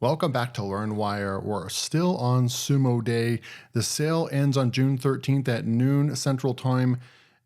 Welcome back to LearnWire. We're still on Sumo Day. The sale ends on June 13th at noon Central Time.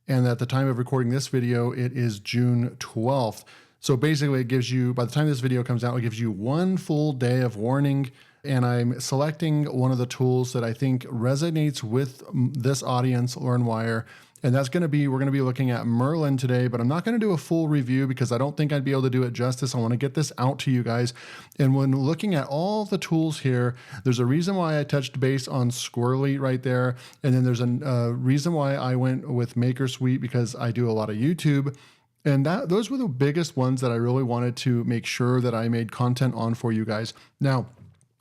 And at the time of recording this video, it is June 12th. So basically it gives you, by the time this video comes out, it gives you one full day of warning. And I'm selecting one of the tools that I think resonates with this audience, LearnWire. And that's going to be, we're going to be looking at Merlin today, but I'm not going to do a full review because I don't think I'd be able to do it justice. I want to get this out to you guys. And when looking at all the tools here, there's a reason why I touched base on Squirrely right there. And then there's a reason why I went with MakerSuite because I do a lot of YouTube. And those were the biggest ones that I really wanted to make sure that I made content on for you guys. Now,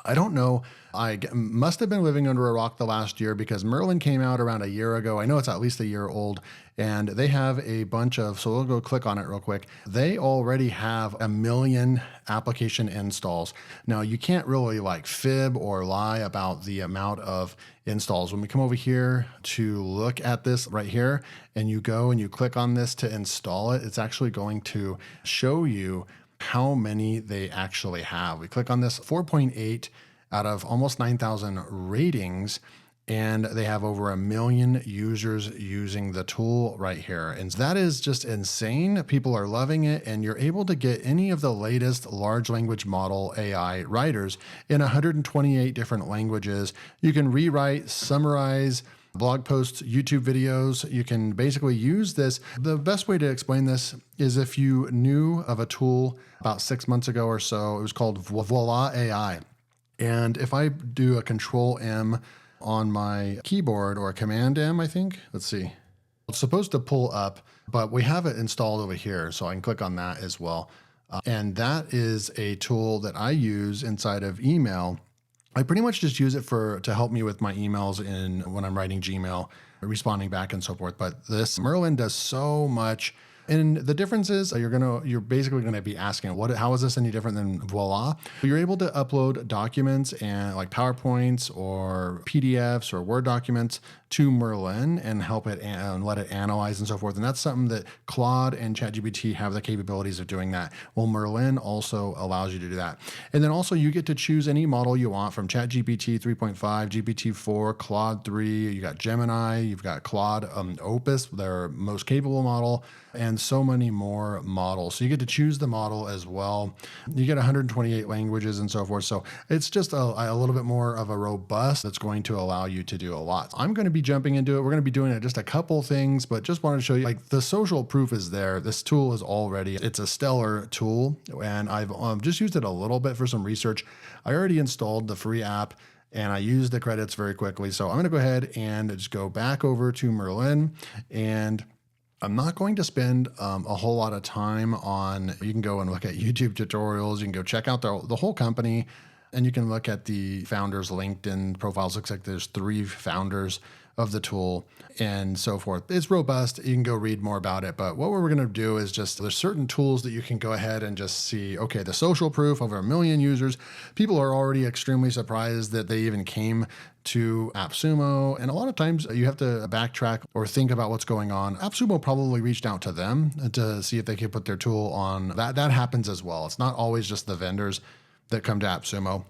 I don't know. I must have been living under a rock the last year because Merlin came out around a year ago. I know it's at least a year old, and they have a bunch of, so we'll go click on it real quick. They already have 1 million application installs. Now, you can't really like fib or lie about the amount of installs. When we come over here to look at this right here, and you go and you click on this to install it, it's actually going to show you how many they actually have. We click on this, 4.8 out of almost 9,000 ratings, and they have over 1 million users using the tool right here. And that is just insane. People are loving it, and you're able to get any of the latest large language model AI writers in 128 different languages. You can rewrite, summarize, blog posts, YouTube videos. You can basically use this. The best way to explain this is if you knew of a tool about 6 months ago or so, it was called Voila AI. And if I do a Control M on my keyboard, or a Command M, I think, let's see, it's supposed to pull up, but we have it installed over here. So I can click on that as well. And that is a tool that I use inside of email. I pretty much just use it to help me with my emails when I'm writing Gmail, responding back and so forth. But this Merlin does so much. And the difference is you're basically going to be asking, how is this any different than Voila? You're able to upload documents and like PowerPoints or PDFs or Word documents to Merlin and help it and let it analyze and so forth. And that's something that Claude and ChatGPT have the capabilities of doing that. Well, Merlin also allows you to do that. And then also you get to choose any model you want from ChatGPT 3.5, GPT-4, Claude 3, you got Gemini, you've got Claude Opus, their most capable model, and so many more models. So you get to choose the model as well. You get 128 languages and so forth. So it's just a little bit more of a robust that's going to allow you to do a lot. I'm going to be jumping into it. We're going to be doing just a couple things, but just wanted to show you like the social proof is there. This tool is it's a stellar tool, and I've just used it a little bit for some research. I already installed the free app and I used the credits very quickly. So I'm going to go ahead and just go back over to Merlin, and I'm not going to spend a whole lot of time on, you can go and look at YouTube tutorials, you can go check out the whole company, and you can look at the founders' LinkedIn profiles. Looks like there's 3 founders of the tool and so forth. It's robust. You can go read more about it. But what we're going to do is there's certain tools that you can go ahead and just see, okay, the social proof, over 1 million users. People are already extremely surprised that they even came to AppSumo. And a lot of times you have to backtrack or think about what's going on. AppSumo probably reached out to them to see if they could put their tool on. That happens as well. It's not always just the vendors that come to AppSumo.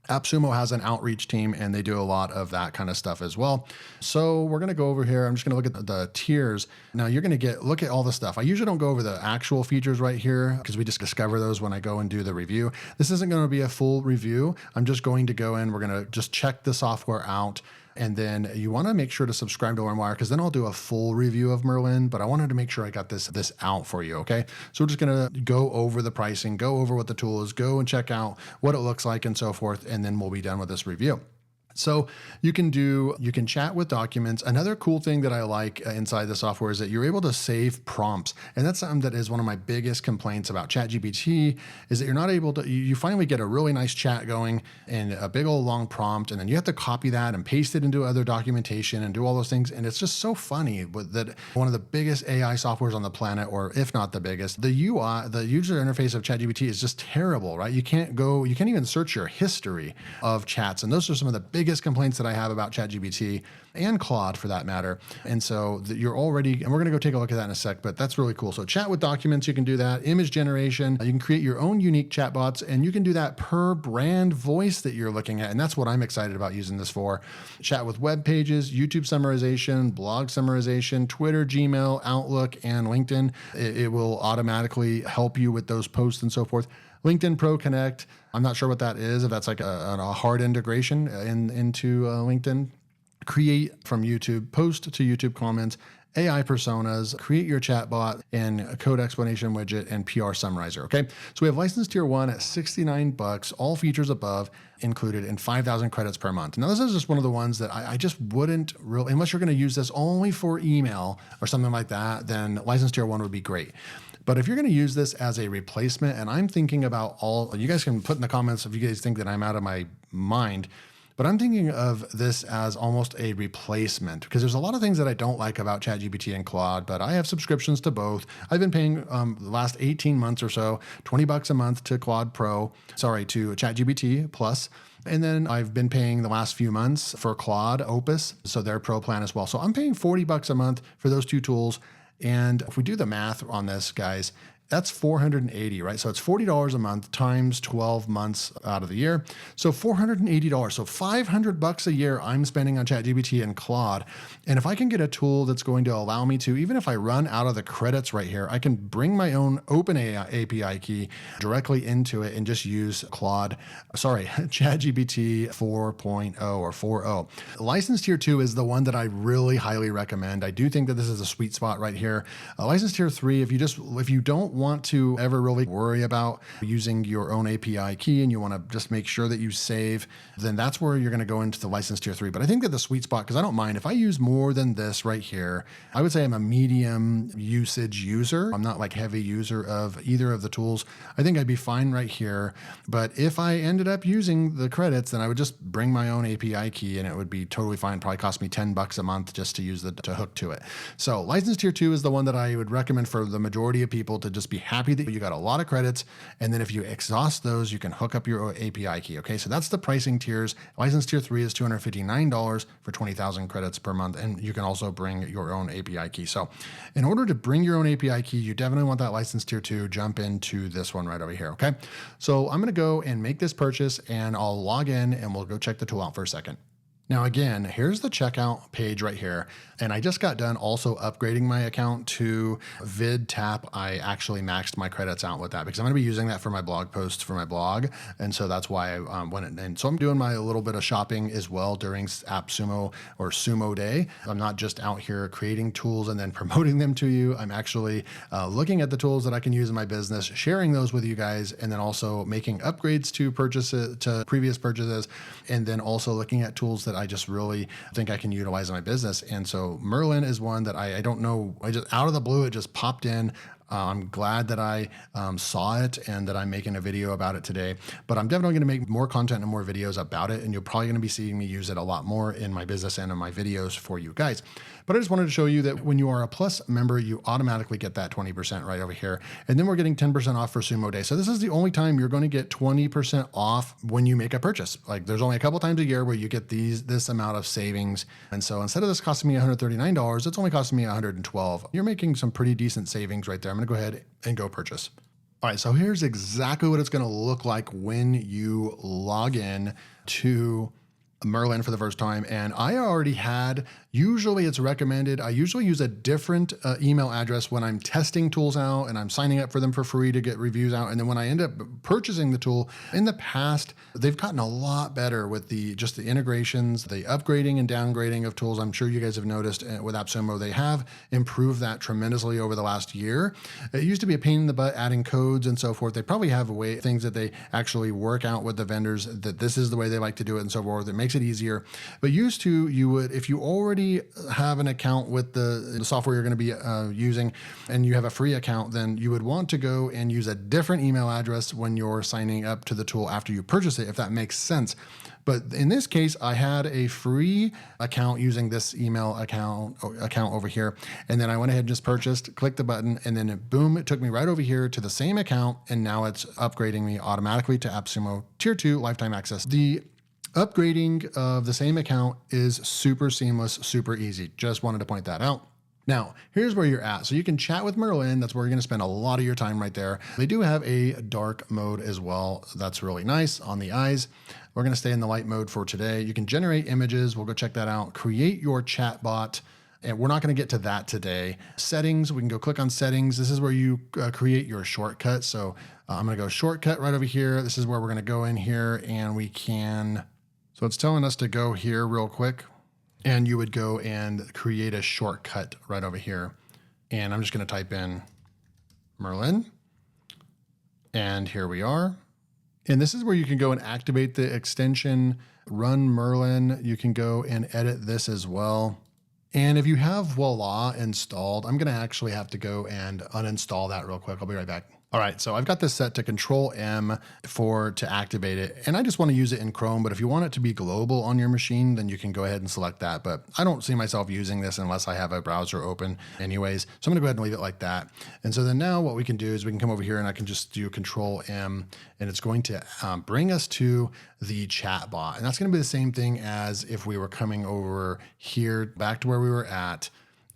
AppSumo has an outreach team, and they do a lot of that kind of stuff as well. So we're going to go over here. I'm just going to look at the tiers. Now you're going to look at all the stuff. I usually don't go over the actual features right here because we just discover those when I go and do the review. This isn't going to be a full review. I'm just going to go in. We're going to just check the software out. And then you want to make sure to subscribe to LearnWire, because then I'll do a full review of Merlin, but I wanted to make sure I got this out for you, okay? So we're just going to go over the pricing, go over what the tool is, go and check out what it looks like and so forth, and then we'll be done with this review. So you can chat with documents. Another cool thing that I like inside the software is that you're able to save prompts. And that's something that is one of my biggest complaints about ChatGPT, is that you're not able to, you finally get a really nice chat going and a big old long prompt, and then you have to copy that and paste it into other documentation and do all those things. And it's just so funny that one of the biggest AI softwares on the planet, or if not the biggest, the UI, the user interface of ChatGPT is just terrible, right? You can't even search your history of chats. And those are some of the biggest complaints that I have about ChatGPT and Claude for that matter. And so you're already, and we're going to go take a look at that in a sec, but that's really cool. So chat with documents, you can do that. Image generation, you can create your own unique chatbots, and you can do that per brand voice that you're looking at. And that's what I'm excited about using this for. Chat with web pages, YouTube summarization, blog summarization, Twitter, Gmail, Outlook, and LinkedIn. It will automatically help you with those posts and so forth. LinkedIn Pro Connect, I'm not sure what that is, if that's like a hard integration into LinkedIn. Create from YouTube, post to YouTube comments, AI personas, create your chatbot, and code explanation widget, and PR summarizer. Okay, so we have license tier 1 at $69, all features above included, in 5,000 credits per month. Now, this is just one of the ones that I just wouldn't really, unless you're going to use this only for email or something like that, then license tier 1 would be great. But if you're going to use this as a replacement, and I'm thinking about you guys can put in the comments if you guys think that I'm out of my mind, but I'm thinking of this as almost a replacement, because there's a lot of things that I don't like about ChatGPT and Claude, but I have subscriptions to both. I've been paying the last 18 months or so, $20 a month to to ChatGPT Plus. And then I've been paying the last few months for Claude Opus, so their Pro plan as well. So I'm paying $40 a month for those two tools. And if we do the math on this, guys, that's $480, right? So it's $40 a month times 12 months out of the year. So $480. So $500 a year I'm spending on ChatGPT and Claude. And if I can get a tool that's going to allow me to, even if I run out of the credits right here, I can bring my own OpenAI API key directly into it and just use ChatGPT 4.0 or 4.0. License tier 2 is the one that I really highly recommend. I do think that this is a sweet spot right here. License tier 3, if you don't want to ever really worry about using your own API key and you want to just make sure that you save, then that's where you're going to go into the license tier 3. But I think that the sweet spot, because I don't mind if I use more than this right here, I would say I'm a medium usage user. I'm not like heavy user of either of the tools. I think I'd be fine right here. But if I ended up using the credits, then I would just bring my own API key and it would be totally fine. Probably cost me $10 a month just to use to hook to it. So license tier 2 is the one that I would recommend for the majority of people to just be happy that you got a lot of credits. And then if you exhaust those, you can hook up your API key. Okay, so that's the pricing tiers. License tier 3 is $259 for 20,000 credits per month. And you can also bring your own API key. So in order to bring your own API key, you definitely want that license tier 2. Jump into this one right over here. Okay, so I'm going to go and make this purchase and I'll log in and we'll go check the tool out for a second. Now, again, here's the checkout page right here. And I just got done also upgrading my account to VidTap. I actually maxed my credits out with that because I'm going to be using that for my blog posts for my blog. And so that's why I went in. And so I'm doing my little bit of shopping as well during AppSumo or Sumo Day. I'm not just out here creating tools and then promoting them to you. I'm actually looking at the tools that I can use in my business, sharing those with you guys, and then also making upgrades to previous purchases, and then also looking at tools that I just really think I can utilize in my business. And so Merlin is one that I don't know, I just out of the blue, it just popped in. I'm glad that I saw it and that I'm making a video about it today, but I'm definitely going to make more content and more videos about it. And you're probably going to be seeing me use it a lot more in my business and in my videos for you guys. But I just wanted to show you that when you are a Plus member, you automatically get that 20% right over here. And then we're getting 10% off for Sumo Day. So this is the only time you're going to get 20% off when you make a purchase. Like there's only a couple times a year where you get this amount of savings. And so instead of this costing me $139, it's only costing me $112. You're making some pretty decent savings right there. I'm going to go ahead and go purchase. All right, so here's exactly what it's going to look like when you log in to Merlin for the first time. And I already had, usually it's recommended, I usually use a different email address when I'm testing tools out and I'm signing up for them for free to get reviews out. And then when I end up purchasing the tool, in the past, they've gotten a lot better with just the integrations, the upgrading and downgrading of tools. I'm sure you guys have noticed with AppSumo, they have improved that tremendously over the last year. It used to be a pain in the butt adding codes and so forth. They probably have things that they actually work out with the vendors that this is the way they like to do it and so forth. It makes it easier. But used to, you would, if you already have an account with the software you're going to be using and you have a free account, then you would want to go and use a different email address when you're signing up to the tool after you purchase it, if that makes sense. But in this case, I had a free account using this email account over here. And then I went ahead and just purchased, clicked the button, and then boom, it took me right over here to the same account. And now it's upgrading me automatically to AppSumo Tier 2 Lifetime Access. The Upgrading of the same account is super seamless, super easy. Just wanted to point that out. Now, here's where you're at. So you can chat with Merlin. That's where you're going to spend a lot of your time right there. They do have a dark mode as well. That's really nice on the eyes. We're going to stay in the light mode for today. You can generate images. We'll go check that out. Create your chat bot. And we're not going to get to that today. Settings, we can go click on settings. This is where you create your shortcut. So I'm going to go shortcut right over here. This is where we're going to go in here and we can, so it's telling us to go here real quick. And you would go and create a shortcut right over here. And I'm just going to type in Merlin. And here we are. And this is where you can go and activate the extension, run Merlin. You can go and edit this as well. And if you have Voila installed, I'm going to actually have to go and uninstall that real quick. I'll be right back. All right, so I've got this set to Control M to activate it. And I just want to use it in Chrome, but if you want it to be global on your machine, then you can go ahead and select that. But I don't see myself using this unless I have a browser open anyways. So I'm gonna go ahead and leave it like that. And so then now what we can do is we can come over here and I can just do Control M and it's going to bring us to the chat bot. And that's gonna be the same thing as if we were coming over here back to where we were at.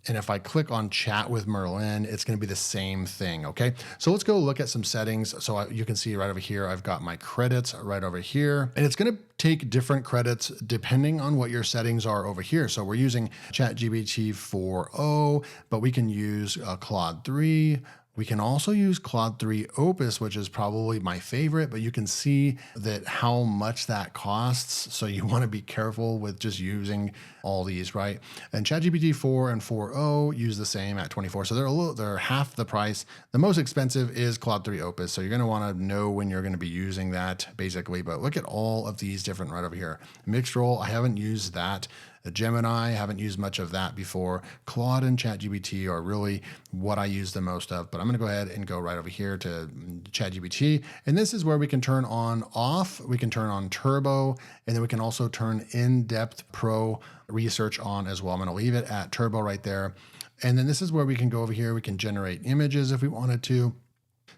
And if I click on chat with Merlin, it's going to be the same thing. Okay. So let's go look at some settings. So you can see right over here, I've got my credits right over here, and it's going to take different credits depending on what your settings are over here. So we're using ChatGPT 4.0, but we can use Claude 3. We can also use Claude 3 Opus, which is probably my favorite, but you can see that how much that costs. So you want to be careful with just using all these, right? And ChatGPT 4 and 4.0 use the same at 24. So they're half the price. The most expensive is Claude 3 Opus. So you're going to want to know when you're going to be using that basically, but look at all of these different right over here. Mixed-roll, I haven't used that. Gemini, I haven't used much of that before. Claude and ChatGPT are really what I use the most of, but I'm going to go ahead and go right over here to ChatGPT. And this is where we can turn on off, we can turn on turbo, and then we can also turn in-depth pro research on as well. I'm going to leave it at turbo right there. And then this is where we can go over here. We can generate images if we wanted to.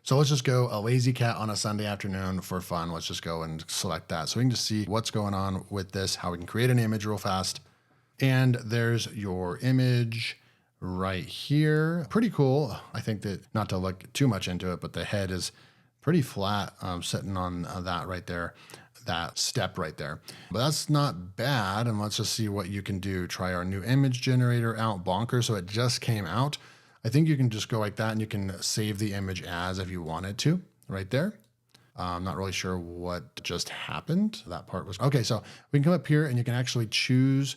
So let's just go a lazy cat on a Sunday afternoon for fun. Let's just go and select that. So we can just see what's going on with this, how we can create an image real fast. And there's your image right here. Pretty cool. I think that, not to look too much into it, but the head is pretty flat sitting on that right there, that step right there. But that's not bad. And let's just see what you can do. Try our new image generator out, Bonker. So it just came out. I think you can just go like that and you can save the image as if you wanted to right there. I'm not really sure what just happened. That part was, okay. So we can come up here and you can actually choose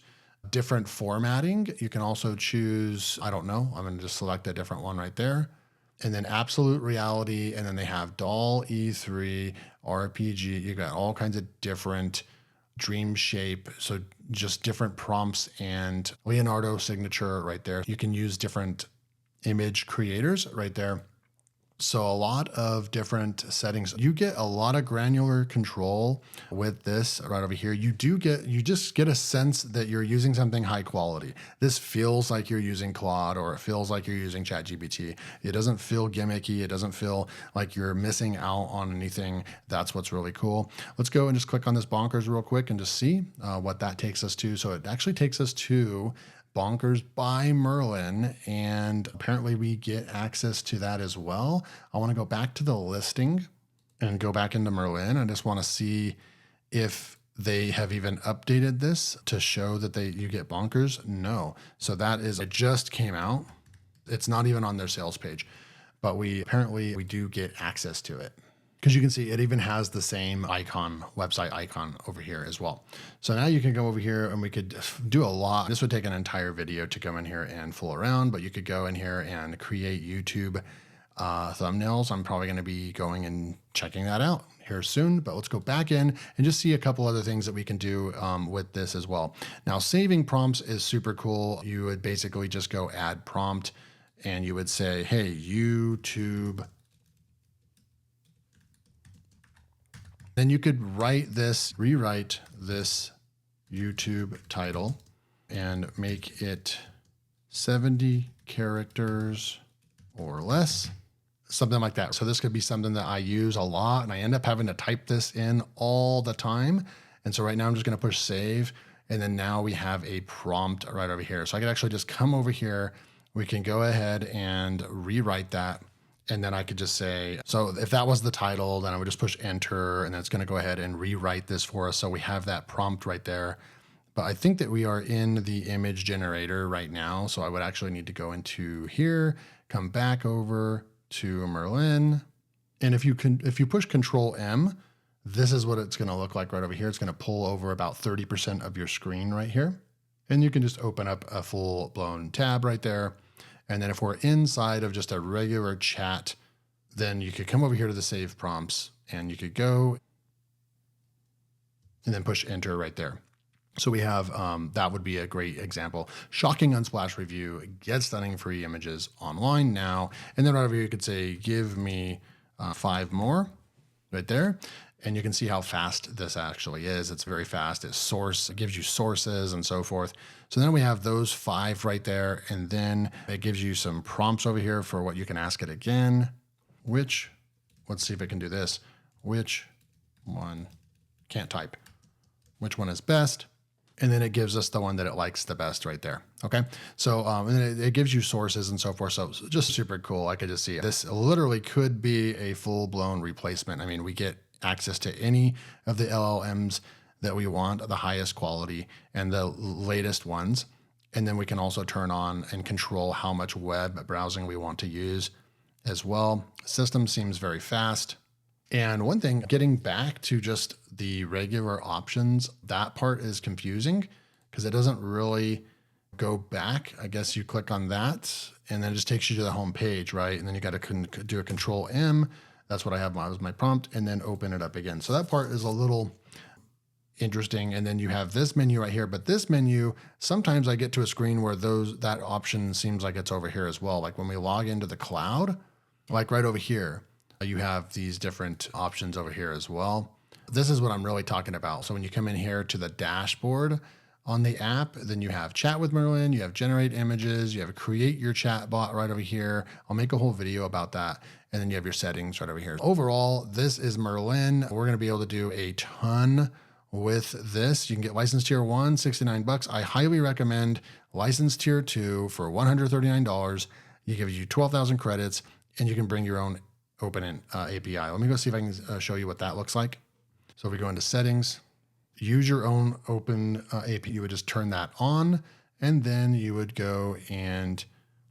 different formatting. You can also choose, I don't know, I'm going to just select a different one right there. And then absolute reality. And then they have doll E3, RPG. You got all kinds of different dream shape. So just different prompts and Leonardo signature right there. You can use different image creators right there. So a lot of different settings. You get a lot of granular control with this right over here. You just get a sense that you're using something high quality. This feels like you're using Claude or it feels like you're using ChatGPT. It doesn't feel gimmicky. It doesn't feel like you're missing out on anything. That's what's really cool. Let's go and just click on this Bonkers real quick and just see what that takes us to. So it actually takes us to Bonkers by Merlin, and apparently we get access to that as well. I want to go back to the listing and go back into Merlin. I just want to see if they have even updated this to show that you get Bonkers. No. So it just came out. It's not even on their sales page, but we do get access to it. Because you can see it even has the same website icon over here as well. So now you can go over here and we could do a lot. This would take an entire video to go in here and fool around, but you could go in here and create YouTube thumbnails. I'm probably going to be going and checking that out here soon, but let's go back in and just see a couple other things that we can do with this as well. Now, saving prompts is super cool. You would basically just go add prompt and you would say, hey, YouTube. Then you could rewrite this YouTube title and make it 70 characters or less, something like that. So this could be something that I use a lot and I end up having to type this in all the time. And so right now I'm just going to push save. And then now we have a prompt right over here. So I could actually just come over here. We can go ahead and rewrite that. And then I could just say, so if that was the title, then I would just push enter, and then it's going to go ahead and rewrite this for us. So we have that prompt right there. But I think that we are in the image generator right now. So I would actually need to go into here, come back over to Merlin. And if you push Control M, this is what it's going to look like right over here. It's going to pull over about 30% of your screen right here. And you can just open up a full blown tab right there. And then if we're inside of just a regular chat, then you could come over here to the save prompts and you could go and then push enter right there. So we have, that would be a great example. Shocking Unsplash review, get stunning free images online now. And then right over here, you could say, give me 5 more right there. And you can see how fast this actually is. It's very fast. It gives you sources and so forth. So then we have those 5 right there. And then it gives you some prompts over here for what you can ask it again. Let's see if it can do this. Which one, can't type. Which one is best? And then it gives us the one that it likes the best right there. Okay. So, and then it gives you sources and so forth. So just super cool. I could just see it. This literally could be a full blown replacement. I mean, we get access to any of the LLMs that we want, the highest quality and the latest ones. And then we can also turn on and control how much web browsing we want to use as well. System seems very fast. And one thing, getting back to just the regular options, that part is confusing because it doesn't really go back. I guess you click on that and then it just takes you to the home page, right? And then you got to do a Control M. That's what I have as my prompt, and then open it up again. So that part is a little interesting. And then you have this menu right here, but this menu, sometimes I get to a screen where that option seems like it's over here as well. Like when we log into the cloud, like right over here, you have these different options over here as well. This is what I'm really talking about. So when you come in here to the dashboard on the app, then you have chat with Merlin, you have generate images, you have create your chat bot right over here. I'll make a whole video about that. And then you have your settings right over here. Overall, this is Merlin. We're going to be able to do a ton with this. You can get license tier 1, $69. I highly recommend license tier 2 for $139. It gives you 12,000 credits and you can bring your own open API. Let me go see if I can show you what that looks like. So if we go into settings, use your own open API, you would just turn that on, and then you would go and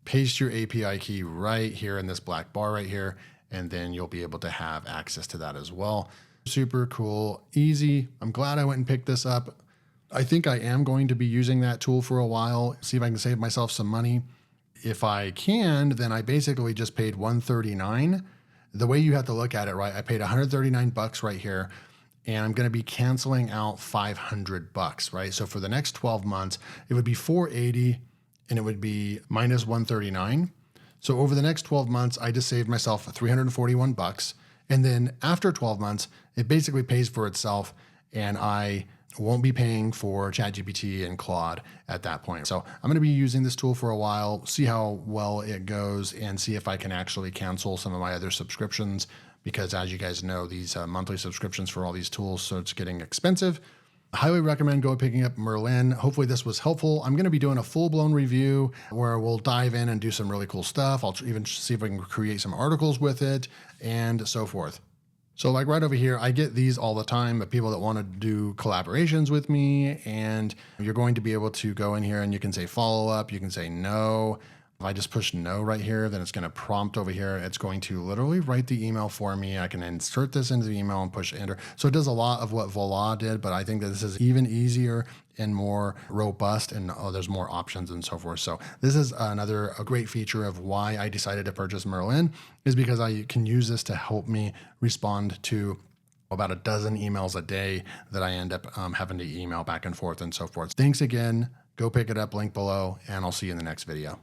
paste your API key right here in this black bar right here, and then you'll be able to have access to that as well. Super cool, easy. I'm glad I went and picked this up. I think I am going to be using that tool for a while, see if I can save myself some money. If I can, then I basically just paid $139. The way you have to look at it, right? I paid $139 right here, and I'm going to be canceling out $500, right? So for the next 12 months, it would be $480 and it would be minus $139. So over the next 12 months, I just saved myself $341. And then after 12 months, it basically pays for itself, and I won't be paying for ChatGPT and Claude at that point. So I'm going to be using this tool for a while, see how well it goes, and see if I can actually cancel some of my other subscriptions, because as you guys know, these monthly subscriptions for all these tools, so it's getting expensive. I highly recommend picking up Merlin. Hopefully this was helpful. I'm going to be doing a full-blown review where we'll dive in and do some really cool stuff. I'll even see if I can create some articles with it and so forth. So like right over here, I get these all the time, but people that want to do collaborations with me, and you're going to be able to go in here and you can say follow up, you can say no. If I just push no right here, then it's going to prompt over here. It's going to literally write the email for me. I can insert this into the email and push enter. So it does a lot of what Voila did, but I think that this is even easier and more robust, and there's more options and so forth. So this is a great feature of why I decided to purchase Merlin, is because I can use this to help me respond to about a dozen emails a day that I end up having to email back and forth and so forth. Thanks again. Go pick it up, link below, and I'll see you in the next video.